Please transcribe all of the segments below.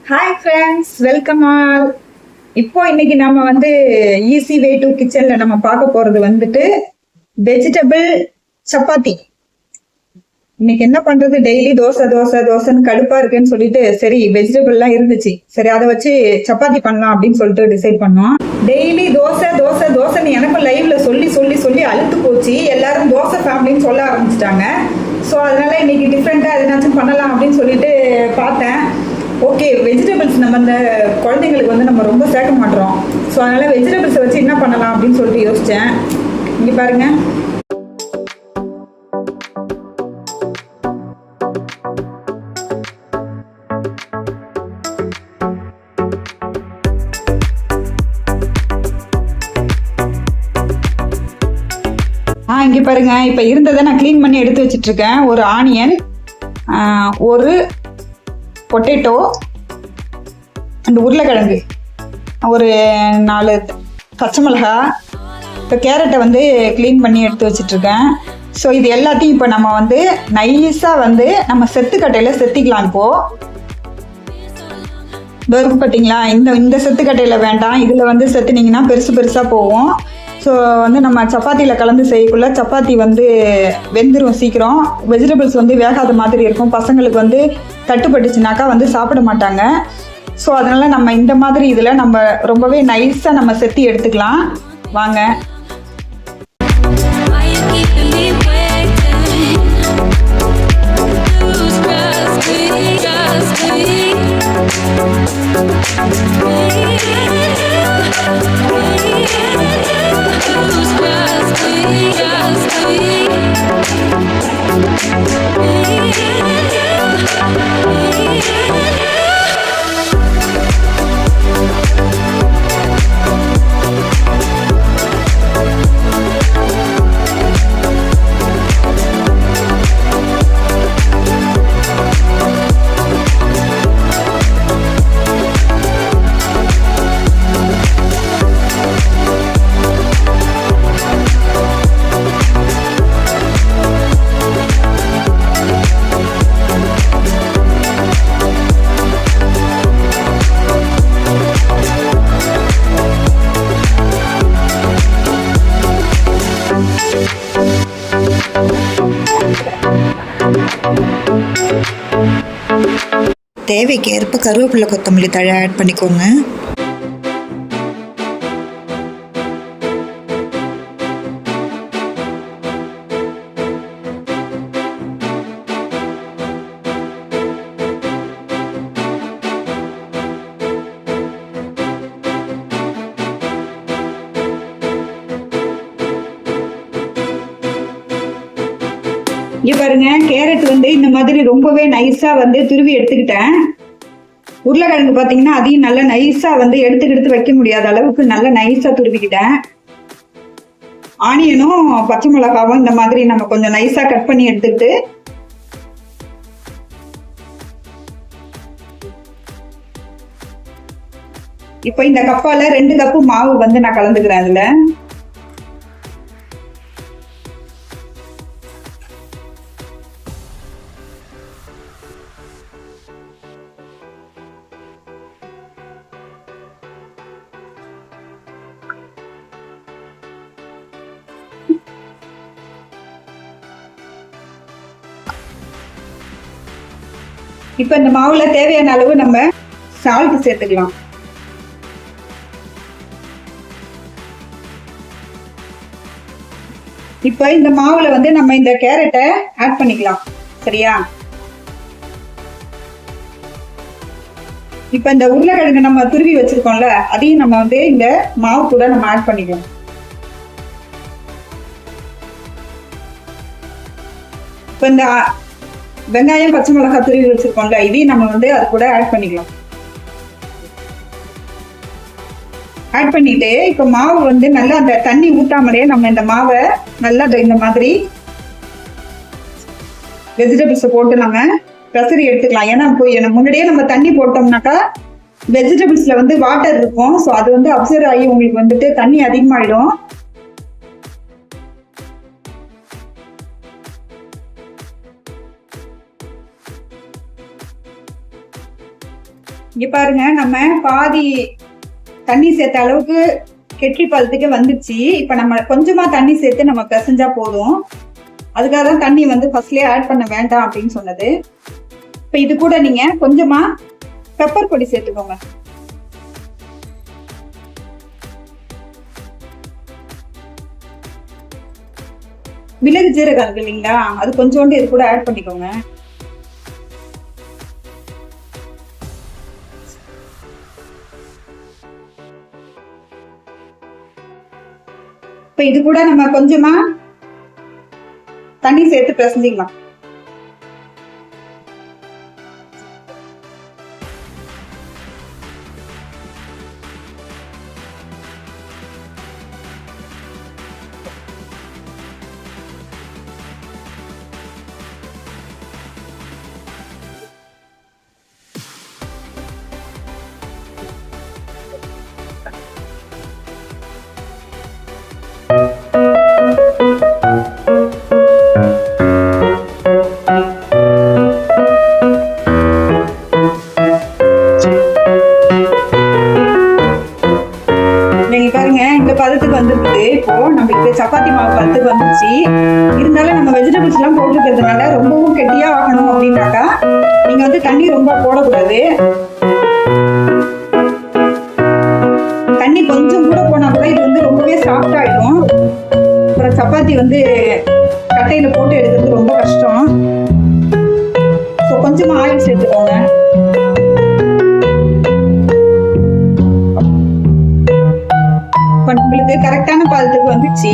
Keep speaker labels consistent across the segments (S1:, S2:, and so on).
S1: Hi friends, welcome all. இப்போ இன்னைக்கு நம்ம வந்து ஈஸி வே டு கிச்சன்ல நம்ம பார்க்க போறது வந்துட்டு வெஜிடபிள் சப்பாத்தி. இன்னைக்கு என்ன பண்றது, டெய்லி தோசை தோசை தோசைன்னு கடுப்பா இருக்குன்னு சொல்லிட்டு சரி வெஜிடபிள்லாம் இருந்துச்சு, சரி அதை வச்சு சப்பாத்தி பண்ணலாம் அப்படின்னு சொல்லிட்டு டிசைட் பண்ணோம். டெய்லி தோசை தோசை தோசைன்னு எனக்கும் லைவ்ல சொல்லி சொல்லி சொல்லி அழுத்து போச்சு. எல்லாரும் தோசை ஃபேமிலின்னு சொல்ல ஆரம்பிச்சிட்டாங்க. ஸோ அதனால இன்னைக்கு டிஃப்ரெண்டா எதுனாச்சும் பண்ணலாம் அப்படின்னு சொல்லிட்டு பார்த்தேன். ஓகே, வெஜிடபிள்ஸ் நம்ம இந்த குழந்தைங்களுக்கு வந்து நம்ம ரொம்ப சேர்க்க மாட்டோம். ஸோ அதனால வெஜிடபிள்ஸை வச்சு என்ன பண்ணலாம் அப்படின்னு சொல்லிட்டு யோசித்தேன். இங்கே பாருங்க, இங்கே பாருங்க. இப்போ இருந்ததை நான் க்ளீன் பண்ணி எடுத்து வச்சிட்டு இருக்கேன். ஒரு ஆனியன், ஒரு பொட்டேட்டோ அண்ட் உருளைக்கிழங்கு, ஒரு 4 பச்சை மிளகா, இப்போ கேரட்டை வந்து க்ளீன் பண்ணி எடுத்து வச்சிட்ருக்கேன். ஸோ இது எல்லாத்தையும் இப்போ நம்ம வந்து நைஸாக வந்து நம்ம செத்துக்கட்டையில் செத்திக்கலாம். இப்போது வெறும் பார்த்தீங்களா, இந்த செத்துக்கட்டையில் வேண்டாம், இதில் வந்து செத்துனீங்கன்னா பெருசு பெருசாக போகும். ஸோ வந்து நம்ம சப்பாத்தியில் கலந்து செய்யக்குள்ள சப்பாத்தி வந்து வெந்துடும் சீக்கிரம். வெஜிடபிள்ஸ் வந்து வேகாத மாதிரி இருக்கும். பசங்களுக்கு வந்து தட்டுப்பட்டுச்சுனாக்கா வந்து சாப்பிட மாட்டாங்க. ஸோ அதனால் நம்ம இந்த மாதிரி இதில் நம்ம ரொம்பவே நைஸாக நம்ம செத்தி எடுத்துக்கலாம். வாங்க.
S2: தேவைக்கு ஏற்ப கருவேப்பிலை கொத்தமல்லி தழை ஆட் பண்ணிக்கோங்க.
S1: இங்கே பாருங்க, கேரட் வந்து இந்த மாதிரி ரொம்பவே நைஸாக வந்து துருவி எடுத்துக்கிட்டேன். உருளைக்கிழங்கு பார்த்தீங்கன்னா அதையும் நல்லா நைஸாக வந்து எடுத்து வைக்க முடியாத அளவுக்கு நல்லா நைஸாக துருவிக்கிட்டேன். ஆனியனும் பச்சை மிளகாவும் இந்த மாதிரி நம்ம கொஞ்சம் நைஸாக கட் பண்ணி எடுத்துக்கிட்டு இப்போ இந்த கப்பால் 2 கப்பு மாவு வந்து நான் கலந்துக்கிறேன். அதில் இப்போ இந்த மாவுல தேவையான அளவு நம்ம சால்ட் சேர்த்துக்கலாம். இப்போ இந்த மாவுல வந்து நம்ம இந்த கேரட்டை ஆட் பண்ணிக்கலாம். சரியா? இப்போ இந்த உருளைக்கிழங்கு நம்ம துருவி வச்சிருக்கோம்ல, அதையும் நம்ம வந்து இந்த மாவு கூட நம்ம ஆட் பண்ணிக்கலாம். இப்போ இந்த வெங்காயம் பச்சை மிளகாய் துருவி வச்சிருக்கோம்ல, இதையும் நம்ம வந்து அது கூட ஆட் பண்ணிக்கலாம். ஆட் பண்ணிட்டு இப்போ மாவு வந்து நல்லா அந்த தண்ணி ஊட்டாமலே நம்ம இந்த மாவை நல்லா இந்த மாதிரி வெஜிடபிள்ஸை போட்டு நம்ம பிரசரி எடுத்துக்கலாம். ஏன்னா முன்னாடியே நம்ம தண்ணி போட்டோம்னாக்கா வெஜிடபிள்ஸ்ல வந்து வாட்டர் இருக்கும். ஸோ அது வந்து அப்சர்வ் ஆகி உங்களுக்கு வந்துட்டு தண்ணி அதிகமாயிடும். இங்க பாருங்க, நம்ம பாதி தண்ணி சேர்த்த அளவுக்கு கெட்டி பதத்துக்கு வந்துச்சு. இப்ப நம்ம கொஞ்சமா தண்ணி சேர்த்து நம்ம பிசைஞ்சா போதும். அதுக்காக தான் தண்ணி வந்து ஃபர்ஸ்ட்லயே ஆட் பண்ண வேண்டாம் அப்படின்னு சொன்னது. இப்ப இது கூட நீங்க கொஞ்சமா பெப்பர் பொடி சேர்த்துக்கோங்க. மிளகு ஜீரகம் இருக்கு இல்லைங்களா, அது கொஞ்சோண்டு இது கூட ஆட் பண்ணிக்கோங்க. இப்ப இது கூட நம்ம கொஞ்சமா தண்ணி சேர்த்து பிசைஞ்சிக்கலாம். பதத்துக்கு வந்துருக்கு. இப்போ நம்மளுக்கு சப்பாத்தி மாவு பதத்துக்கு வந்துச்சு. இருந்தாலும் நம்ம வெஜிடபிள்ஸ் எல்லாம் போட்டுக்கிறதுனால ரொம்பவும் கெட்டியா ஆகணும் அப்படின்னாக்கா நீங்க வந்து தண்ணி ரொம்ப போடக்கூடாது. தண்ணி கொஞ்சம் கூட போனா கூட இது வந்து ரொம்பவே சாஃப்ட் ஆயிடும். அப்புறம் சப்பாத்தி வந்து கட்டையில போட்டு எடுக்கிறது ரொம்ப கஷ்டம். ஸோ கொஞ்சமா ஆயில் சேர்த்துக்கோங்க. உங்களுக்கு கரெக்டான பதத்துக்கு வந்துச்சு.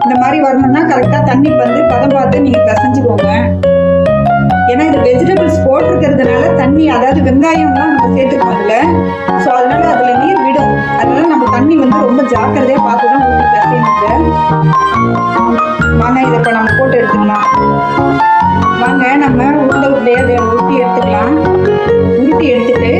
S1: இந்த மாதிரி வரணும்னா கரெக்டா தண்ணி வந்து பதம் பார்த்து நீங்க பிசைஞ்சுக்கோங்க. ஏன்னா இது வெஜிடபிள்ஸ் போட்டிருக்கிறதுனால தண்ணி, அதாவது வெங்காயம்லாம் நம்ம சேர்த்துக்கோம் அதுல. ஸோ அதனால அதுல நீர் விடும். அதனால நம்ம தண்ணி வந்து ரொம்ப ஜாக்கிரதையா பார்த்துதான் ஊற்றி பிசையணுங்க. வாங்க இதை இப்ப நம்ம போட்டு எடுத்துக்கலாம். வாங்க நம்ம உருண்டையா அதை உருட்டி எடுத்துக்கலாம். உருட்டி எடுத்துட்டு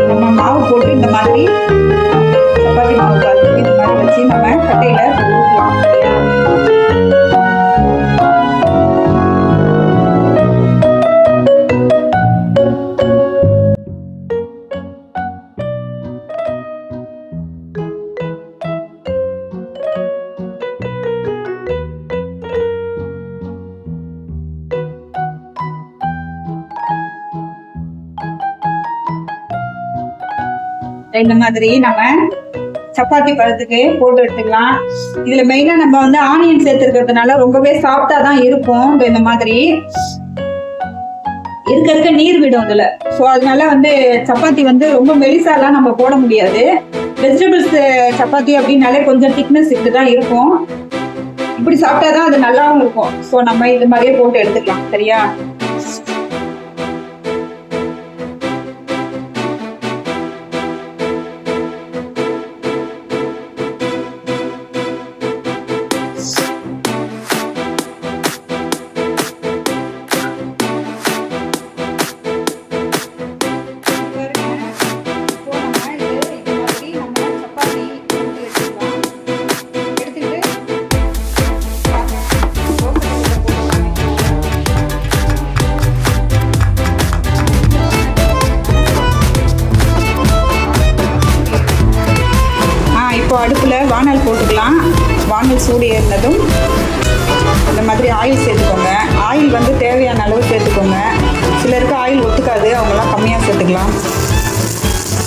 S1: நம்ம மாவு போட்டு இந்த மாதிரி சப்பாத்தி மாவு பார்த்து இந்த மாதிரி வச்சு நம்ம கட்டையில ஊற்றலாம். இந்த மாதிரி நம்ம சப்பாத்தி பழத்துக்கு போட்டு எடுத்துக்கலாம். இதுல மெயினா நம்ம வந்து ஆனியன் சேர்த்துருக்கிறதுனால ரொம்பவே சாஃப்டா தான் இருக்கும். இந்த மாதிரி இருக்க நீர் விடும் இதுல. ஸோ அதனால வந்து சப்பாத்தி வந்து ரொம்ப மெலிசாலாம் நம்ம போட முடியாது. வெஜிடபிள்ஸ் சப்பாத்தி அப்படின்னாலே கொஞ்சம் திக்னஸ் இப்படிதான் இருக்கும். இப்படி சாப்பிட்டாதான் அது நல்லாவும் இருக்கும். ஸோ நம்ம இது மாதிரியே போட்டு எடுத்துக்கலாம். சரியா? அடுப்புல வானல் போட்டுக்கலாம். வானல் சூடு ஏறினதும் இந்த மாதிரி ஆயில் சேர்த்துக்கோங்க. ஆயில் வந்து தேவையான அளவு சேர்த்துக்கோங்க. சிலருக்கு ஆயில் ஒத்துக்காது, அவங்கெல்லாம் கம்மியாக சேர்த்துக்கலாம்.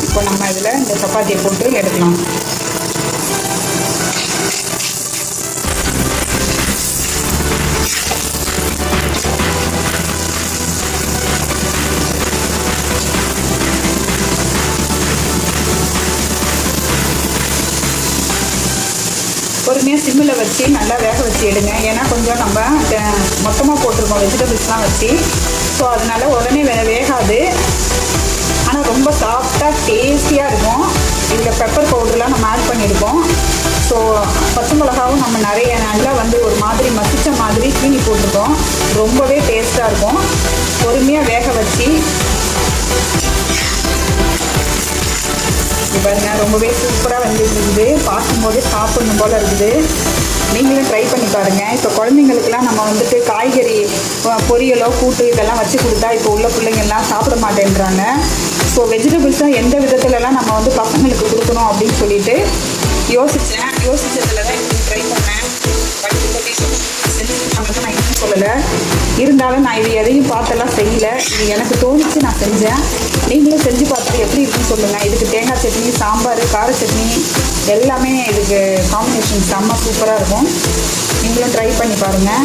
S1: இப்போ நம்ம இதில் இந்த சப்பாத்தியை போட்டு எடுக்கலாம். பொறுமையாக சிம்மில் வச்சு நல்லா வேக வச்சு எடுங்க. ஏன்னா கொஞ்சம் நம்ம மொத்தமாக போட்டிருக்கோம் வெஜிடபிள்ஸ்லாம் வச்சு. ஸோ அதனால உடனே வேகாது. ஆனால் ரொம்ப சாஃப்டாக டேஸ்டியாக இருக்கும். இதில் பெப்பர் பவுடர்லாம் நம்ம ஆட் பண்ணியிருக்கோம். ஸோ பச்சை மிளகாவும் நம்ம நிறைய நல்லா வந்து ஒரு மாதிரி மசிச்ச மாதிரி சீனி போட்டிருக்கோம். ரொம்பவே டேஸ்ட்டாக இருக்கும். பொறுமையாக வேக வச்சு இது பாருங்க ரொம்பவே சூப்பராக வந்துட்டு இருக்குது. பார்க்கும்போதே சாப்பிடணும் போல் இருக்குது. நீங்களும் ட்ரை பண்ணி பாருங்கள். இப்போ குழந்தைங்களுக்குலாம் நம்ம வந்துட்டு காய்கறி பொரியலோ கூட்டு இதெல்லாம் வச்சு கொடுத்தா இப்போ உள்ள பிள்ளைங்கள்லாம் சாப்பிட மாட்டேன்றாங்க. ஸோ வெஜிடபிள்ஸாக எந்த விதத்துலலாம் நம்ம வந்து பசங்களுக்கு கொடுக்கணும் அப்படின்னு சொல்லிட்டு யோசிச்சதில் தான் இப்படி ட்ரை பண்ணேன். செஞ்சு நான் இன்னும் சொல்லலை. இருந்தாலும் நான் இது எதையும் பார்த்தெல்லாம் செய்யலை. இது எனக்கு தோணுச்சு, நான் செஞ்சேன். நீங்களும் செஞ்சு பார்த்துட்டு எப்படி இருக்குன்னு சொல்லுங்கள். இதுக்கு தேங்காய் சட்னி, சாம்பார், கார சட்னி எல்லாமே இதுக்கு காம்பினேஷன் செம்ம சூப்பராக இருக்கும். நீங்களும் ட்ரை பண்ணி பாருங்கள்.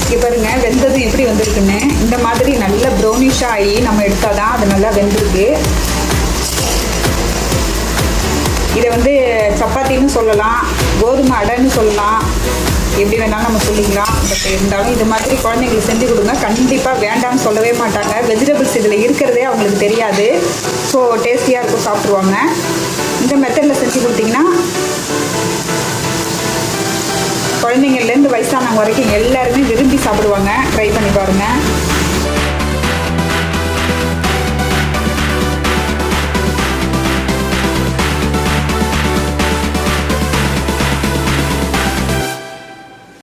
S1: இங்கே பாருங்க வெந்தது எப்படி வந்திருக்குன்னு. இந்த மாதிரி நல்ல ப்ரௌனிஷாக ஆகி நம்ம எடுத்தால் தான் அது நல்லா வெந்திருக்கு. இதை வந்து சப்பாத்தின்னு சொல்லலாம், கோதுமை அடைன்னு சொல்லலாம், எப்படி வேணாலும் நம்ம சொல்லிக்கலாம். பட் இருந்தாலும் இது மாதிரி குழந்தைங்களுக்கு செஞ்சு கொடுங்க. கண்டிப்பாக வேண்டாம்னு சொல்லவே மாட்டாங்க. வெஜிடபிள்ஸ் இதில் இருக்கிறதே அவங்களுக்கு தெரியாது. ஸோ டேஸ்டியாக இருக்கும், சாப்பிட்ருவாங்க. இந்த மெத்தடில் செஞ்சு கொடுத்தீங்கன்னா குழந்தைங்கள்லேருந்து வயசானவங்க வரைக்கும் எல்லாருமே விரும்பி சாப்பிடுவாங்க. ட்ரை பண்ணி பாருங்கள்.